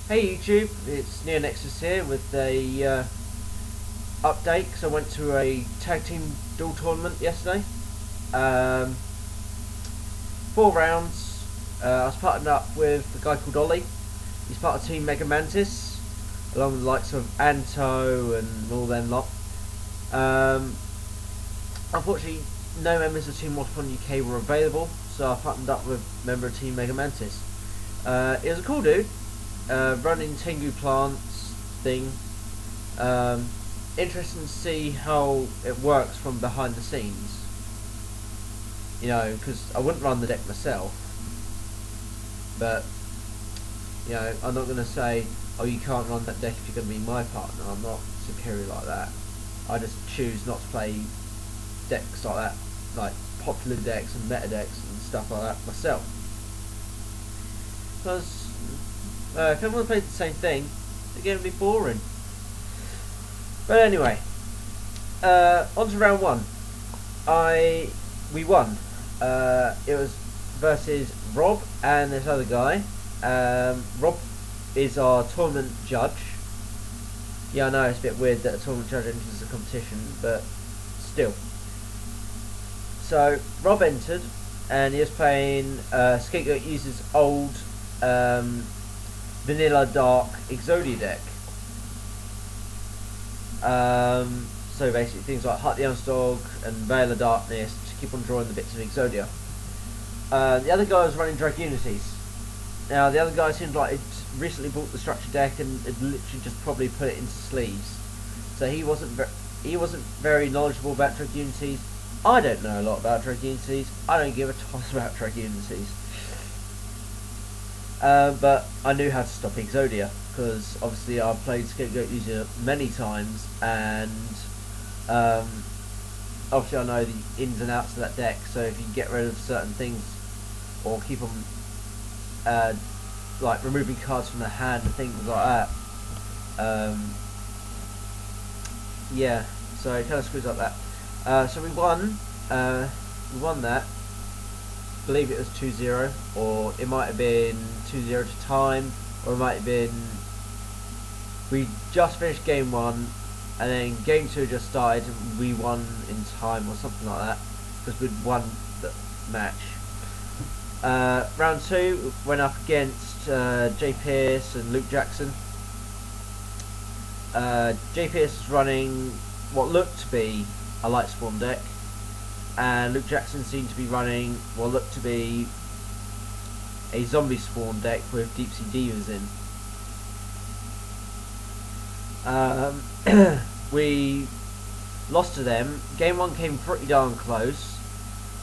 Hey YouTube, it's NeoNexudus here with a update because I went to a tag team duel tournament yesterday. 4 rounds. I was partnered up with a guy called Ollie. He's part of Team Mega Mantis, along with the likes of Anto and all them lot. Unfortunately, no members of Teamwataponuk UK were available, so I partnered up with a member of Team Mega Mantis. It was a cool dude. Running Tengu plants thing. Interesting to see how it works from behind the scenes. You know, because I wouldn't run the deck myself, but you know, I'm not going to say, oh, you can't run that deck if you're going to be my partner. I'm not superior like that. I just choose not to play decks like that, like popular decks and meta decks and stuff like that myself. Because if everyone plays the same thing, it's going to be boring. But anyway, on to round 1. We won. It was versus Rob and this other guy. Rob is our tournament judge. Yeah, I know it's a bit weird that a tournament judge enters a competition, but still. So Rob entered, and he was playing Scapegoat uses old vanilla dark Exodia deck. So basically things like Heart the Underdog and Veil of Darkness to keep on drawing the bits of Exodia. The other guy was running Dragunities. Now the other guy seemed like he'd recently bought the structure deck and had literally just probably put it into sleeves. So he wasn't very knowledgeable about Dragunities. I don't know a lot about Dragunities. I don't give a toss about Dragunities. But I knew how to stop Exodia, because obviously I've played Scapegoat user many times, and obviously I know the ins and outs of that deck. So if you get rid of certain things, or keep them like removing cards from the hand and things like that, yeah, so it kind of screws up that. So we won that. I believe it was 2-0, or it might have been 2-0 to time, or it might have been we just finished game 1 and then game 2 just started and we won in time or something like that, because we'd won the match. Round 2 went up against Jay Pierce and Luke Jackson. Jay Pierce was running what looked to be a light spawn deck, and Luke Jackson seemed to be running what looked to be a zombie spawn deck with Deep Sea Divas in. We lost to them. Game 1 came pretty darn close.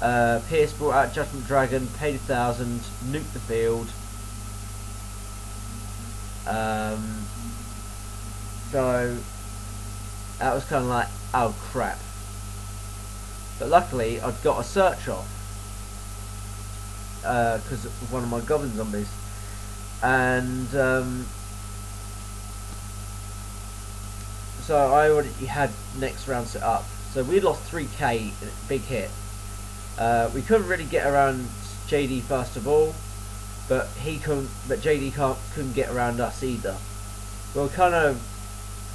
Pierce brought out Judgment Dragon, paid 1,000, nuked the field. So that was kind of like, oh crap. But luckily I'd got a search off, because of one of my Goblin Zombies, and so I already had next round set up. So we lost 3k, big hit. We couldn't really get around JD first of all, but JD couldn't get around us either. We were kind of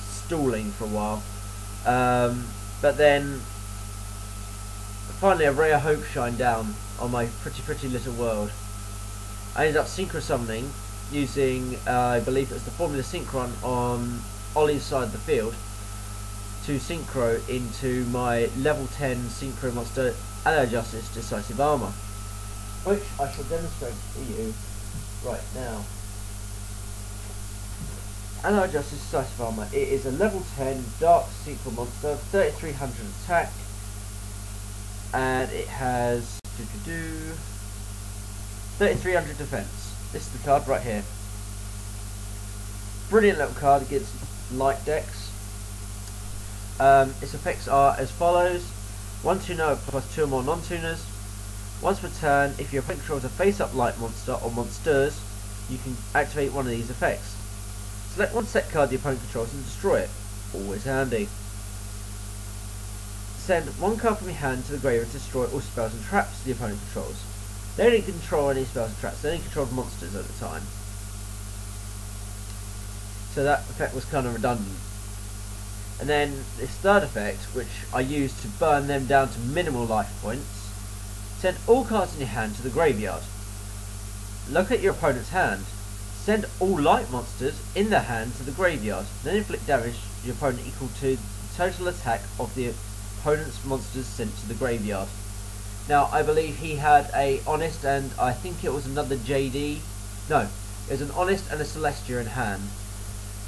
stalling for a while, but then finally a ray of hope shined down on my pretty little world. I ended up synchro summoning using, I believe it was the Formula Synchron on Ollie's side of the field, to synchro into my level 10 synchro monster Allied Justice Decisive Armor, which I shall demonstrate for you right now. Allied Justice Decisive Armor, it is a level 10 dark synchro monster, 3300 attack, and it has 3300 defense. This is the card right here. Brilliant little card against light decks. Its effects are as follows: 1 tuner plus 2 or more non-tuners. Once per turn, if your opponent controls a face-up light monster or monsters, you can activate one of these effects. Select one set card the opponent controls and destroy it. Always handy. Send 1 card from your hand to the graveyard to destroy all spells and traps the opponent controls. They don't control any spells and traps, they only control monsters at the time. so that effect was kind of redundant. And then this third effect, which I used to burn them down to minimal life points, send all cards in your hand to the graveyard. Locate your opponent's hand. Send all light monsters in their hand to the graveyard. Then inflict damage to your opponent equal to the total attack of the opponent's monsters sent to the graveyard. Now, I believe he had a Honest and I think it was another JD. No, it was an Honest and a Celestia in hand.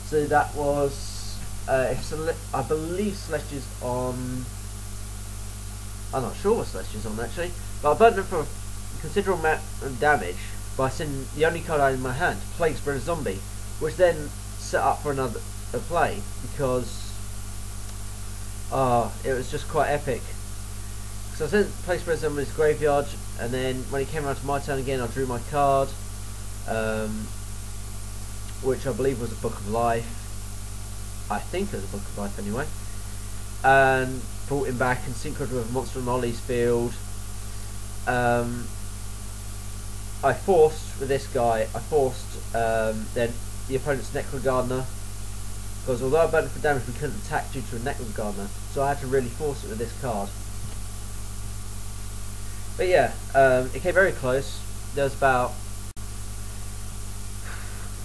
So that was, I believe Celestia's on, I'm not sure what Celestia's on actually, but I burnt them for a considerable amount of damage by sending the only card I had in my hand, Plague Spreader Zombie, which then set up for another play because it was just quite epic. So I sent Plague Spreader Zombie to his graveyard, and then when it came around to my turn again, I drew my card, which I believe was a Book of Life. I think it was a Book of Life anyway, and brought him back and synchroned with a monster on Ollie's field. I forced, with this guy, then the opponent's Necro Gardener, because although I burned it for damage, we couldn't attack due to a Necro Gardener, so I had to really force it with this card. But yeah, it came very close. There was about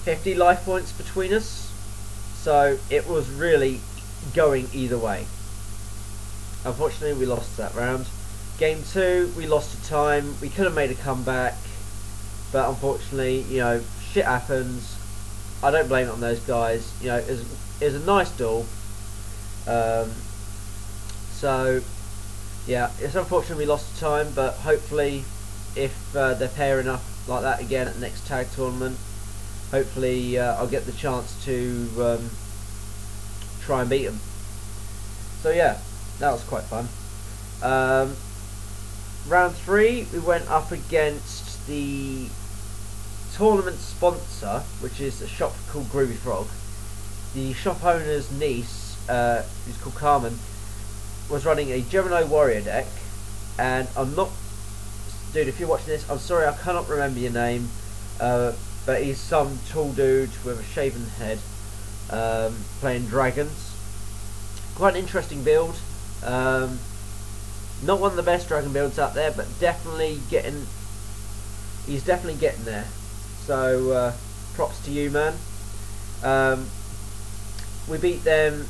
50 life points between us, so it was really going either way. Unfortunately, we lost that round. Game 2, we lost to time. We could have made a comeback, but unfortunately, you know, shit happens. I don't blame it on those guys. You know, it was a nice duel. So, yeah, it's unfortunate we lost to time, but hopefully, if they're pairing up like that again at the next tag tournament, hopefully I'll get the chance to try and beat them. So yeah, that was quite fun. Round 3, we went up against the tournament sponsor, which is a shop called Groovy Frog. The shop owner's niece, who's called Carmen, was running a Gemini Warrior deck, and I'm not, dude, if you're watching this, I'm sorry, I cannot remember your name, but he's some tall dude with a shaven head, playing dragons. Quite an interesting build. Not one of the best dragon builds out there, but definitely he's definitely getting there. So props to you, man. We beat them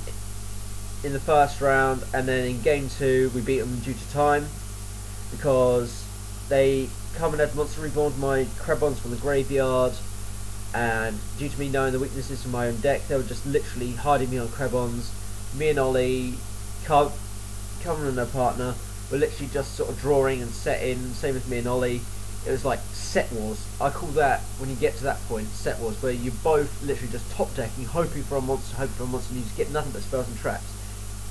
in the first round, and then in game 2 we beat them due to time, because they come and had Monster Reborn my Krebons from the graveyard, and due to me knowing the weaknesses from my own deck, they were just literally hiding me on Krebons. Me and Ollie, Carmen and her partner, were literally just sort of drawing and setting, same as me and Ollie. It was like set wars. I call that, when you get to that point, set wars, where you both literally just top decking, hoping for a monster, and you just get nothing but spells and traps.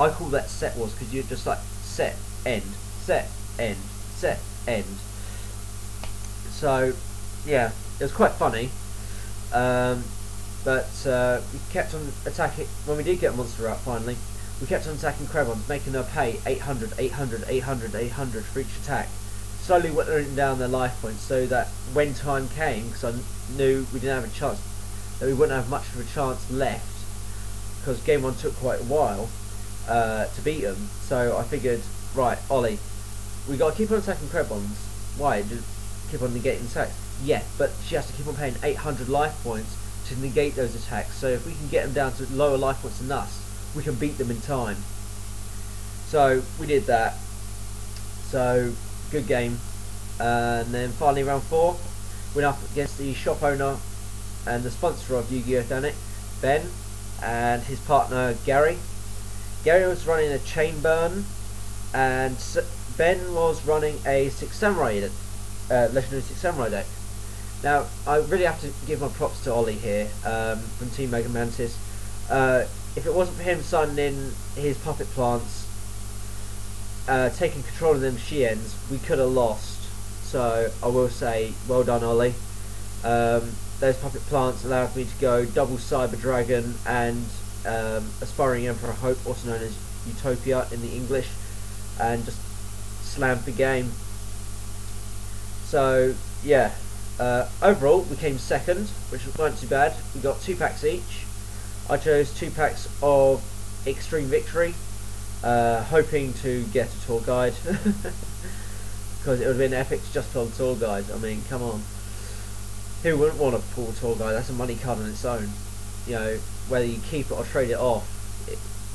I call that set wars, because you're just like set, end, set, end, set, end. So yeah, it was quite funny. But we kept on attacking. When we did get a monster out finally, we kept on attacking Krebons, making her pay 800, 800, 800, 800 for each attack, slowly whittling down their life points, so that when time came, because I knew we didn't have a chance, that we wouldn't have much of a chance left, because game 1 took quite a while to beat them. So I figured, right, Ollie, we got to keep on attacking Krebons. Why? Just keep on negating attacks. Yeah, but she has to keep on paying 800 life points to negate those attacks. So if we can get them down to lower life points than us, we can beat them in time. So we did that. So good game. And then finally round 4, went up against the shop owner and the sponsor of Yu-Gi-Oh! Danik, Ben, and his partner Gary. Gary was running a chain burn, and Ben was running a legendary 6 samurai deck. Now I really have to give my props to Ollie here, from Team Mega Mantis. If it wasn't for him signing in his puppet plants, taking control of them Shiens, we could have lost. So I will say, well done, Ollie. Those puppet plants allowed me to go double Cyber Dragon and Aspiring Emperor Hope, also known as Utopia in the English, and just slam the game. So yeah, overall we came second, which wasn't too bad. We got 2 packs each. I chose 2 packs of Extreme Victory, hoping to get a tour guide, because it would have been epic just for the tour guide. I mean, come on, who wouldn't want to pull a tour guide? That's a money card on its own. You know, whether you keep it or trade it off,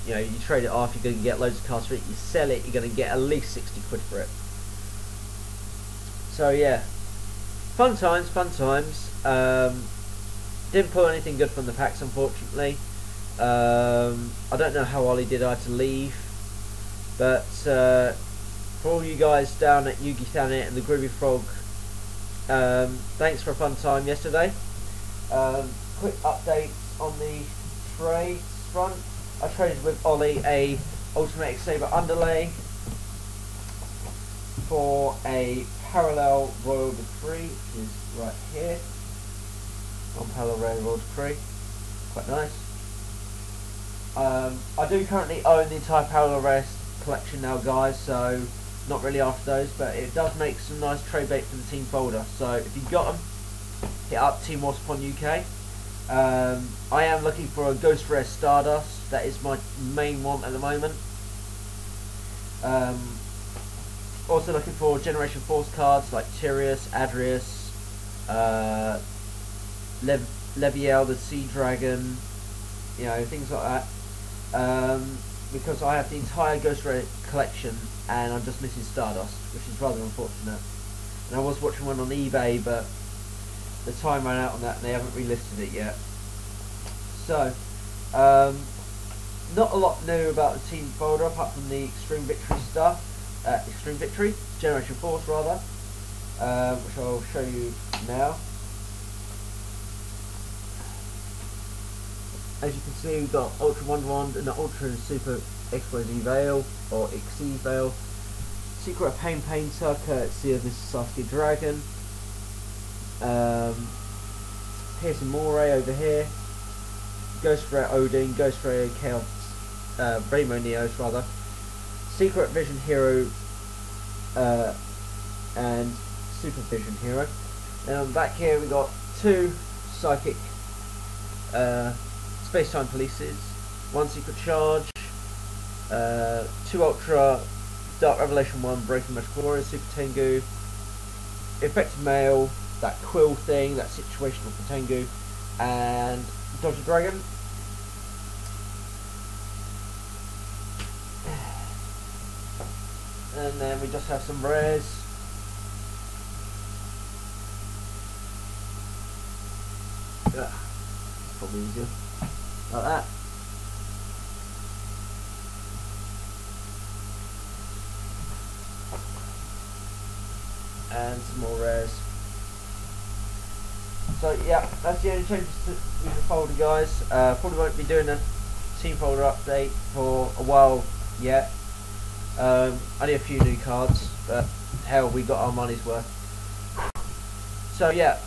you know, you trade it off, you're going to get loads of cards for it. You sell it, you're going to get at least 60 quid for it. So yeah, fun times, fun times. Didn't pull anything good from the packs, unfortunately. I don't know how Ollie did. I had to leave, but for all you guys down at Yugi Thanet and the Groovy Frog, thanks for a fun time yesterday. Quick update on the trades front. I traded with Ollie a Ultimate Saber underlay for a parallel Royal Decree, which is right here. On parallel Royal Decree, quite nice. I do currently own the entire Parallel Rest collection now, guys, so not really after those, but it does make some nice trade bait for the team folder. So if you've got them, hit up Teamwataponuk UK. I am looking for a Ghost Rare Stardust. That is my main one at the moment. Also looking for Generation Force cards like Tyrius, Adrius, Leviel, the Sea Dragon, you know, things like that. Because I have the entire Ghost Rare collection and I'm just missing Stardust, which is rather unfortunate. And I was watching one on eBay, but the time ran out on that and they haven't relisted it yet. So, not a lot new about the team folder apart from the Extreme Victory stuff. Extreme Victory, Generation Force rather, which I'll show you now. As you can see, we've got Ultra Wonder Wand and the Ultra and Super Exposé Veil, or XE Veil. Secret of Pain Painter, courtesy of MrSasukedragon. Piercing Moray over here. Ghost Rare Odin, Ghost Rare Chaos, Rainbow Neos rather. Secret Vision Hero, and Super Vision Hero. And on the back here we got 2 Psychic Space-Time Polices, 1 Secret Charge, 2 Ultra Dark Revelation 1 Breaking Magical Warrior, Super Tengu, Effective Male, that Quill thing, that situational for Tengu, and Dodger Dragon. And then we just have some rares. Probably easier. Like that. And some more rares. So yeah, that's the only changes to the folder, guys. Probably won't be doing a team folder update for a while yet. Only a few new cards, but hell, we got our money's worth. So yeah,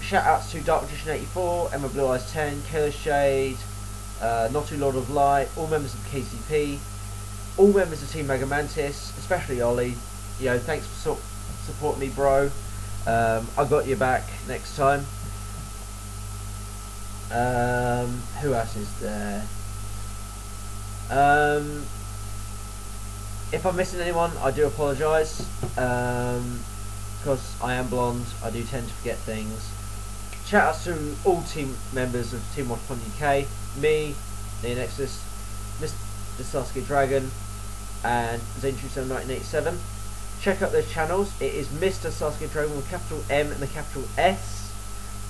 shout outs to Dark Magician 84, Emma Blue Eyes 10, Killer Shade, Notu Lord of Light, all members of KCP, all members of Team Mega Mantis, especially Ollie. You know, thanks for supporting me, bro. I got your back next time. Who else is there? If I'm missing anyone, I do apologise, because I am blonde, I do tend to forget things. Shout outs to all team members of Teamwataponuk UK, me, NeoNexudus, MrSasukedragon, and ZaneTrueStone 1987. Check out those channels. It is MrSasukedragon with a capital M and a capital S.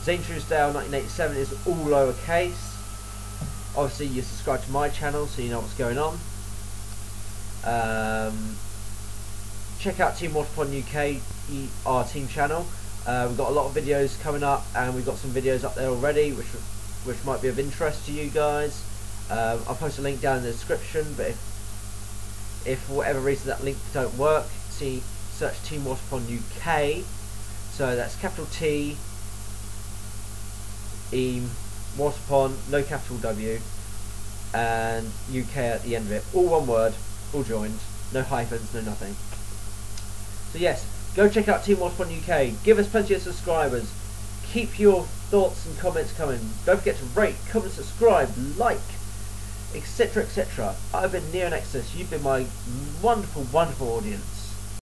ZaneTrueStone 1987 is all lowercase. Obviously, you subscribe to my channel so you know what's going on. Check out Teamwataponuk UK, our team channel. We've got a lot of videos coming up, and we've got some videos up there already, which might be of interest to you guys. I'll post a link down in the description. But if for whatever reason that link don't work, search Teamwataponuk UK. So that's capital T, Watapon, no capital W, and UK at the end of it. All one word, all joined, no hyphens, no nothing. So yes, go check out Teamwataponuk UK. Give us plenty of subscribers. keep your thoughts and comments coming. Don't forget to rate, comment, subscribe, like, etc, etc. I've been NeoNexudus. You've been my wonderful, wonderful audience.